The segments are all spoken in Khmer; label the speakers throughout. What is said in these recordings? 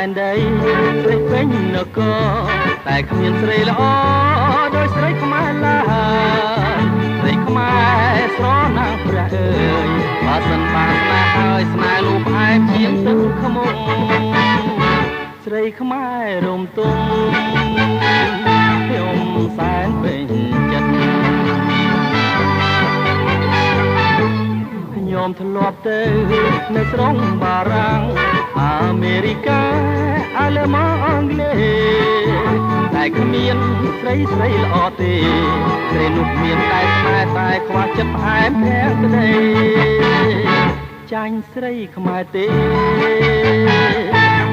Speaker 1: នដីស្រីពេញនគរតែគ្មានស្រីល្អដោយស្រីខ្មែរឡើយស្រីខ្មែរស្រណាងព្រះអើយបើសិនបានស្នេហ៍ហើយស្នេហ៍នោះផ្អែមជាងទឹកខ្មុំស្រីខ្មែររំទុំខ្ញុំសែនពេញចិត្តខ្ញុំធ្លាប់ទៅនៅស្រុងបារាំងអាមេរិកាអាល្លឺម៉ង់អង់គ្លេសតែគ្មានស្រីល្អទេស្រីនោះមានតែស្នេហ៍តែខ្វះចិត្តផ្អែមភក្តីចាញ់ស្រីខ្មែរទេ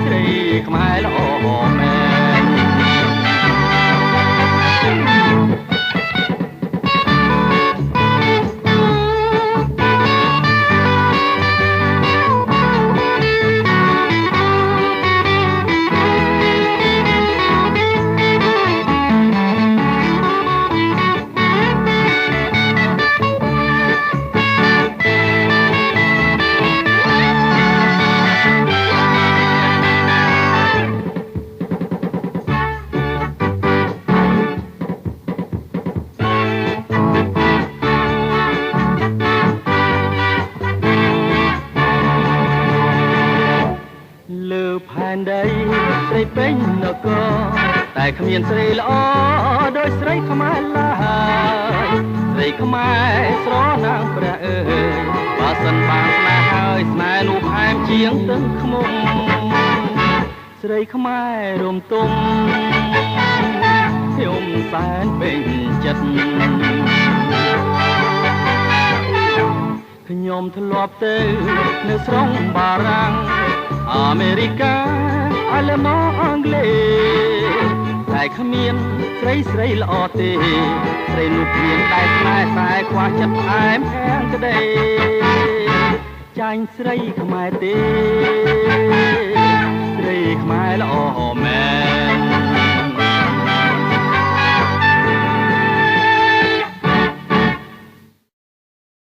Speaker 1: ស្រីខ្មែរល្អមែនផែនដីស្រីពេញនគរតែគ្មានស្រីល្អដោយស្រីខ្មែរឡើយស្រីខ្មែរស្រណាងព្រះអើយបើសិនបានស្នេហ៍ហើយស្នេហ៍នោះផ្អែមជាងទឹកខ្មុំស្រីខ្មែររំទុំខ្ញុំសែនពេញចិត្តខ្ញុំធ្លាប់ទៅនៅស្រុងបារាំងអាមេរិកាអាល្លឺម៉ង់អង់គ្លេសតែគ្មានស្រីល្អទេស្រីនោះមានតែស្នេហ៍តែខ្វះចិត្តផ្អែមខាងក្តីចាញ់ស្រីខ្មែរទេ